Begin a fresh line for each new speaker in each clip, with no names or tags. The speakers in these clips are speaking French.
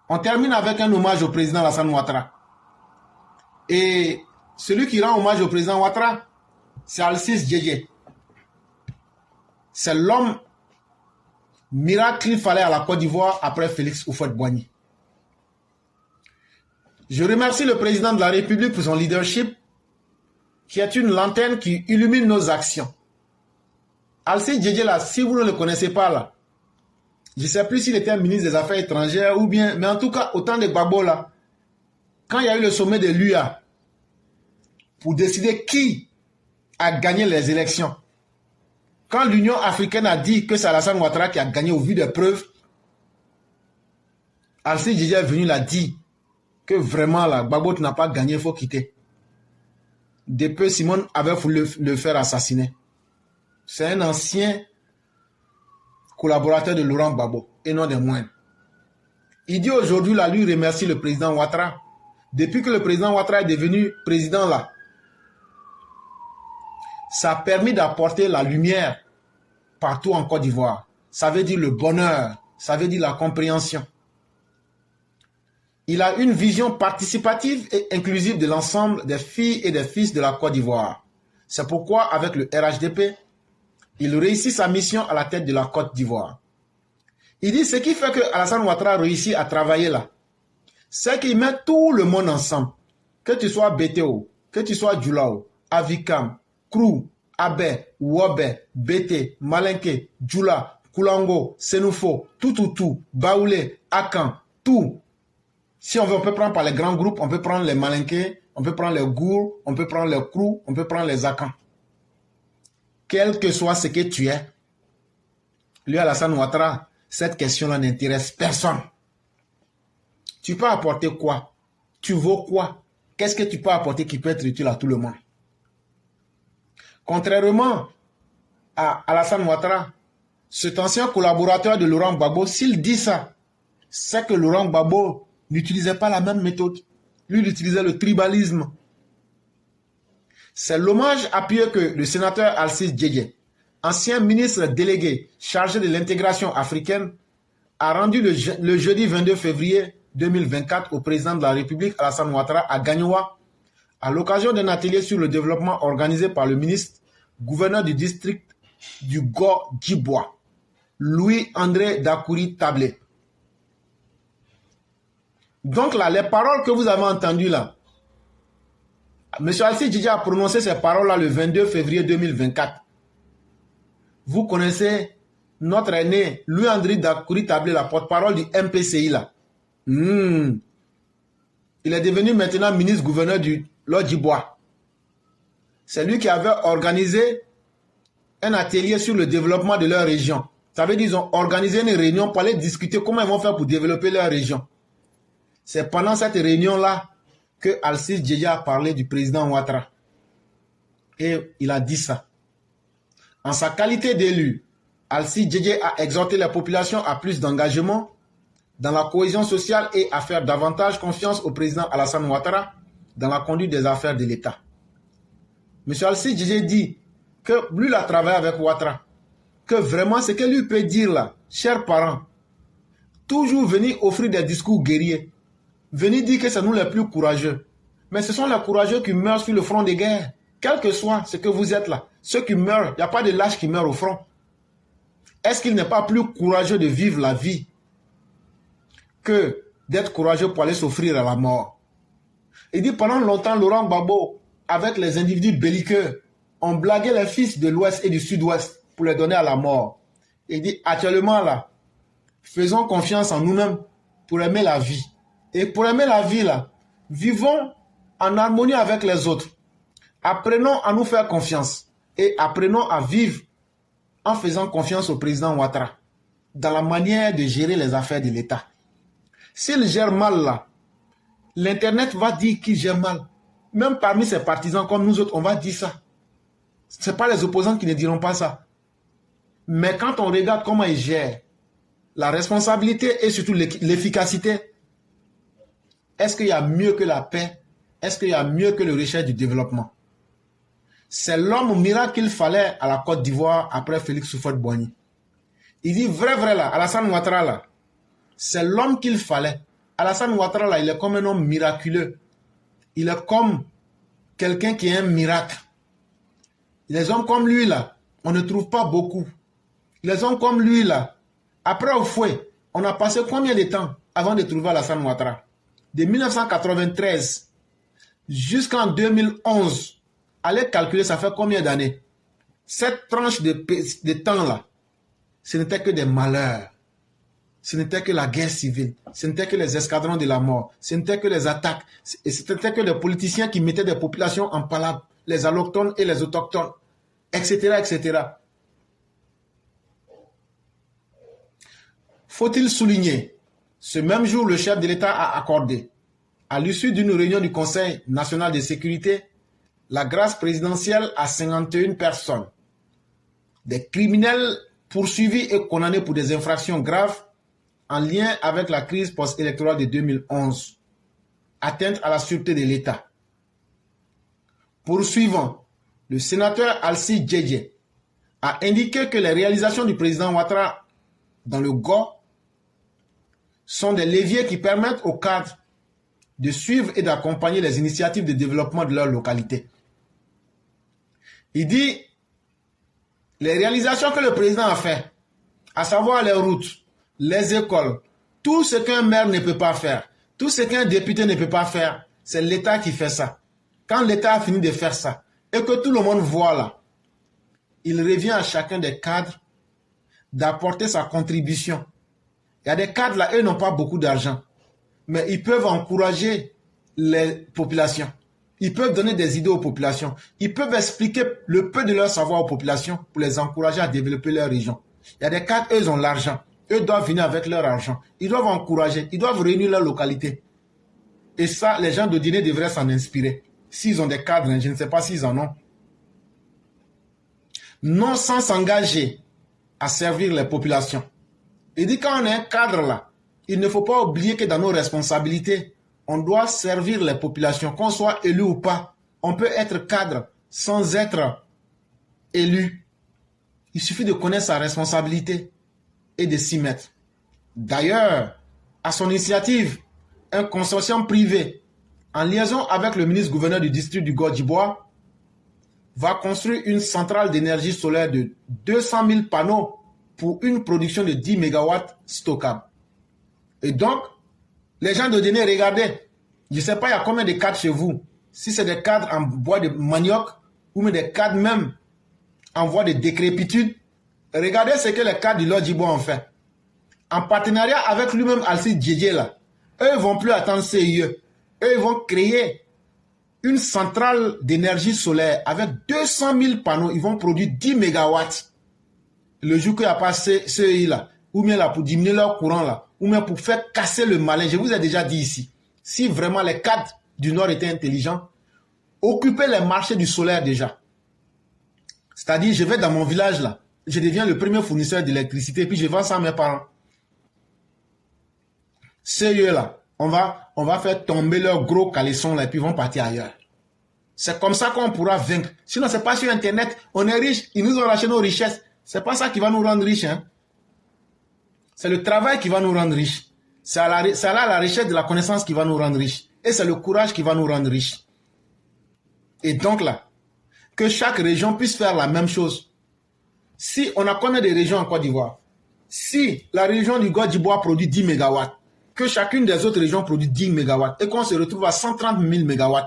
On termine avec un hommage au président Alassane Ouattara. Et celui qui rend hommage au président Ouattara, c'est Alcice Djedje. C'est l'homme miracle qu'il fallait à la Côte d'Ivoire après Félix Houphouët-Boigny. Je remercie le président de la République pour son leadership, qui est une lanterne qui illumine nos actions. Alcice Djedje, là, si vous ne le connaissez pas, là, je ne sais plus s'il était ministre des Affaires étrangères ou bien, mais en tout cas, au temps de Gbagbo, là, quand il y a eu le sommet de l'UA pour décider qui a gagné les élections, quand l'Union africaine a dit que c'est Alassane Ouattara qui a gagné au vu des preuves, Alcice Djedje est venu l'a dit que vraiment, là, Gbagbo n'a pas gagné, il faut quitter. Depuis, Simone avait voulu le faire assassiner. C'est un ancien collaborateur de Laurent Gbagbo, et non des moindres. Il dit aujourd'hui, là, lui remercie le président Ouattara. Depuis que le président Ouattara est devenu président, là, ça a permis d'apporter la lumière partout en Côte d'Ivoire. Ça veut dire le bonheur, ça veut dire la compréhension. Il a une vision participative et inclusive de l'ensemble des filles et des fils de la Côte d'Ivoire. C'est pourquoi, avec le RHDP, il réussit sa mission à la tête de la Côte d'Ivoire. Il dit ce qui fait que Alassane Ouattara réussit à travailler là, c'est qu'il met tout le monde ensemble. Que tu sois BTO, que tu sois Djoulao, Avikam, Krou, Abé, Wobé, BT, Malinké, Djoula, Koulango, Senoufo, tout, Baoulé, Akan, tout. Si on veut, on peut prendre par les grands groupes, on peut prendre les Malinké, on peut prendre les Gour, on peut prendre les Krou, on peut prendre les Akan. Quel que soit ce que tu es, lui, Alassane Ouattara, cette question-là n'intéresse personne. Tu peux apporter quoi? Tu vaux quoi? Qu'est-ce que tu peux apporter qui peut être utile à tout le monde? Contrairement à Alassane Ouattara, cet ancien collaborateur de Laurent Gbagbo, s'il dit ça, c'est que Laurent Gbagbo n'utilisait pas la même méthode. Lui, il utilisait le tribalisme. C'est l'hommage appuyé que le sénateur Alcice Djedje, ancien ministre délégué chargé de l'intégration africaine, a rendu le jeudi 22 février 2024 au président de la République Alassane Ouattara à Gagnoa, à l'occasion d'un atelier sur le développement organisé par le ministre gouverneur du district du Go-Djibois, Louis-André Dakouri Tablé. Donc là, les paroles que vous avez entendues là, M. Alcice Djedje a prononcé ces paroles-là le 22 février 2024. Vous connaissez notre aîné, Louis-André Dakouri Tablé, la porte-parole du MPCI là. Il est devenu maintenant ministre-gouverneur du Lodjibois. C'est lui qui avait organisé un atelier sur le développement de leur région. Ça veut dire qu'ils ont organisé une réunion pour aller discuter comment ils vont faire pour développer leur région. C'est pendant cette réunion-là que Alcice Djedje a parlé du président Ouattara. Et il a dit ça. En sa qualité d'élu, Alcice Djedje a exhorté la population à plus d'engagement dans la cohésion sociale et à faire davantage confiance au président Alassane Ouattara dans la conduite des affaires de l'État. M. Alcice Djedje dit que lui, il a travaillé avec Ouattara, que vraiment ce que lui peut dire là, chers parents, toujours venir offrir des discours guerriers, venir dire que c'est nous les plus courageux. Mais ce sont les courageux qui meurent sur le front des guerres, quel que soit ce que vous êtes là. Ceux qui meurent, il n'y a pas de lâches qui meurent au front. Est-ce qu'il n'est pas plus courageux de vivre la vie que d'être courageux pour aller s'offrir à la mort? Il dit pendant longtemps, Laurent Gbagbo, avec les individus belliqueux, ont blagué les fils de l'Ouest et du Sud-Ouest pour les donner à la mort. Il dit actuellement là, faisons confiance en nous-mêmes pour aimer la vie. Et pour aimer la vie là, vivons en harmonie avec les autres. Apprenons à nous faire confiance et apprenons à vivre en faisant confiance au président Ouattara dans la manière de gérer les affaires de l'État. S'il gère mal là, l'Internet va dire qu'il gère mal. Même parmi ses partisans comme nous autres, on va dire ça. Ce n'est pas les opposants qui ne diront pas ça. Mais quand on regarde comment il gère, la responsabilité et surtout l'efficacité, est-ce qu'il y a mieux que la paix? Est-ce qu'il y a mieux que le recherche du développement? C'est l'homme miracle qu'il fallait à la Côte d'Ivoire après Félix Houphouët-Boigny. Il dit vrai là, Alassane Ouattara là, c'est l'homme qu'il fallait Alassane Ouattara, là, il est comme un homme miraculeux. Il est comme quelqu'un qui est un miracle. Les hommes comme lui, là, on ne trouve pas beaucoup. Les hommes comme lui, là, après au fouet, on a passé combien de temps avant de trouver Alassane Ouattara? De 1993 jusqu'en 2011, allez calculer, ça fait combien d'années? Cette tranche de temps-là, ce n'était que des malheurs. Ce n'était que la guerre civile. Ce n'était que les escadrons de la mort. Ce n'était que les attaques. Et ce n'était que des politiciens qui mettaient des populations en palabre, les allochtones et les autochtones, etc., etc. Faut-il souligner, ce même jour, le chef de l'État a accordé, à l'issue d'une réunion du Conseil national de sécurité, la grâce présidentielle à 51 personnes, des criminels poursuivis et condamnés pour des infractions graves en lien avec la crise post-électorale de 2011, atteinte à la sûreté de l'État. Poursuivant, le sénateur Alci Djedje a indiqué que les réalisations du président Ouattara dans le GO sont des leviers qui permettent aux cadres de suivre et d'accompagner les initiatives de développement de leur localité. Il dit les réalisations que le président a fait, à savoir les routes, les écoles, tout ce qu'un maire ne peut pas faire, tout ce qu'un député ne peut pas faire, c'est l'État qui fait ça. Quand l'État a fini de faire ça, et que tout le monde voit là, il revient à chacun des cadres d'apporter sa contribution. Il y a des cadres là, eux n'ont pas beaucoup d'argent, mais ils peuvent encourager les populations. Ils peuvent donner des idées aux populations. Ils peuvent expliquer le peu de leur savoir aux populations pour les encourager à développer leur région. Il y a des cadres, eux ont l'argent. Eux doivent venir avec leur argent. Ils doivent encourager. Ils doivent réunir leur localité. Et ça, les gens de Guinée devraient s'en inspirer. S'ils ont des cadres, je ne sais pas s'ils en ont. Non sans s'engager à servir les populations. Il dit quand on est un cadre là, il ne faut pas oublier que dans nos responsabilités, on doit servir les populations, qu'on soit élu ou pas. On peut être cadre sans être élu. Il suffit de connaître sa responsabilité et de s'y mettre. D'ailleurs, à son initiative, un consortium privé, en liaison avec le ministre-gouverneur du district du Godjibois, va construire une centrale d'énergie solaire de 200 000 panneaux pour une production de 10 MW stockables. Et donc, les gens de Guinée, regardez, je ne sais pas il y a combien de cadres chez vous, si c'est des cadres en bois de manioc ou même des cadres même en voie de décrépitude, regardez ce que les cadres du Lodjibois ont fait. En partenariat avec lui-même Alci Djedje là, eux ne vont plus attendre CIE, eux ils vont créer une centrale d'énergie solaire avec 200 000 panneaux, ils vont produire 10 MW. Le jour qu'il n'y a pas CEI là, ou bien là pour diminuer leur courant là, ou bien pour faire casser le malin. Je vous ai déjà dit ici, si vraiment les cadres du Nord étaient intelligents, occupez les marchés du solaire déjà. C'est-à-dire, je vais dans mon village là, je deviens le premier fournisseur d'électricité, puis je vends ça à mes parents. CE là, on va faire tomber leurs gros caleçons là, et puis ils vont partir ailleurs. C'est comme ça qu'on pourra vaincre. Sinon, c'est pas sur Internet, on est riche, ils nous ont lâché nos richesses. C'est pas ça qui va nous rendre riches, hein. C'est le travail qui va nous rendre riches. C'est la richesse de la connaissance qui va nous rendre riches. Et c'est le courage qui va nous rendre riches. Et donc là, que chaque région puisse faire la même chose. Si on a combien de régions en Côte d'Ivoire? Si la région du Godjibois produit 10 MW, que chacune des autres régions produit 10 MW et qu'on se retrouve à 130 000 MW,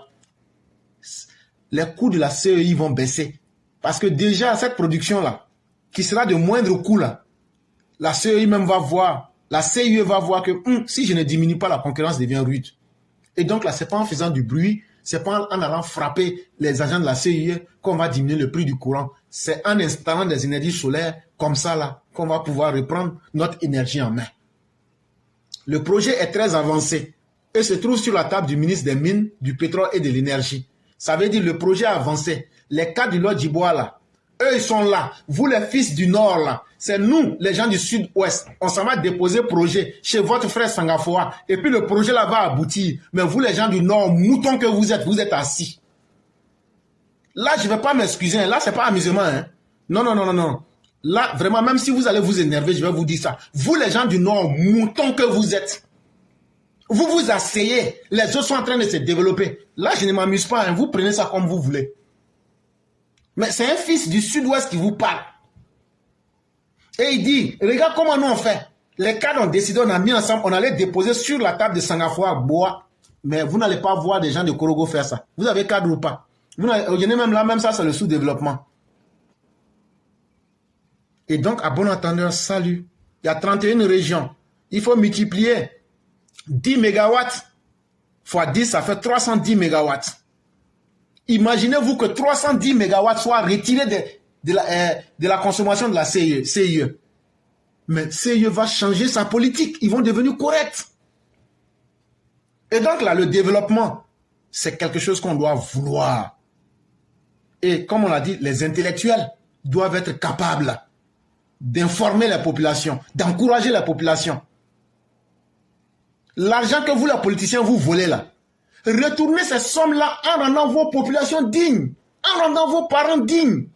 les coûts de la CEI vont baisser. Parce que déjà, cette production-là, qui sera de moindre coût là, la CEI même va voir, la CIE va voir que si je ne diminue pas, la concurrence devient rude. Et donc là, ce n'est pas en faisant du bruit, ce n'est pas en allant frapper les agents de la CIE qu'on va diminuer le prix du courant. C'est en installant des énergies solaires comme ça là qu'on va pouvoir reprendre notre énergie en main. Le projet est très avancé et se trouve sur la table du ministre des Mines, du Pétrole et de l'Énergie. Ça veut dire le projet a avancé. Les cas du Lodjibois là, eux ils sont là. Vous les fils du Nord là, c'est nous les gens du Sud-Ouest. On s'en va déposer projet chez votre frère Sangafoa et puis le projet là va aboutir. Mais vous les gens du Nord, moutons que vous êtes assis. Là je ne vais pas m'excuser, là c'est pas amusement. Hein. Non, non, non, non, non. Là vraiment même si vous allez vous énerver, je vais vous dire ça. Vous les gens du Nord, moutons que vous êtes. Vous vous asseyez, les autres sont en train de se développer. Là, je ne m'amuse pas, hein. Vous prenez ça comme vous voulez. Mais c'est un fils du sud-ouest qui vous parle. Et il dit, regarde comment nous on fait. Les cadres ont décidé, on a mis ensemble, on allait déposer sur la table de Sangafoua Bois. Mais vous n'allez pas voir des gens de Korogo faire ça. Vous avez cadre ou pas? Vous n'avez même là, même ça, c'est le sous-développement. Et donc, à bon entendeur, salut. Il y a 31 régions. Il faut multiplier 10 mégawatts fois 10, ça fait 310 mégawatts. Imaginez-vous que 310 mégawatts soient retirés de la consommation de la CIE. Mais CIE va changer sa politique. Ils vont devenir corrects. Et donc là, le développement, c'est quelque chose qu'on doit vouloir. Et comme on l'a dit, les intellectuels doivent être capables d'informer la population, d'encourager la population. L'argent que vous, les politiciens, vous volez là, retournez ces sommes-là en rendant vos populations dignes, en rendant vos parents dignes.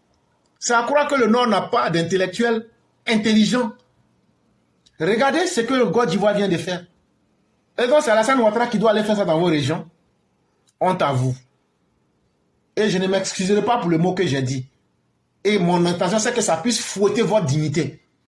C'est à croire que le Nord n'a pas d'intellectuels intelligents. Regardez ce que le Côte d'Ivoire vient de faire. Et donc c'est Alassane Ouattara qui doit aller faire ça dans vos régions. Honte à vous. Et je ne m'excuserai pas pour le mot que j'ai dit. Et mon intention, c'est que ça puisse fouetter votre dignité.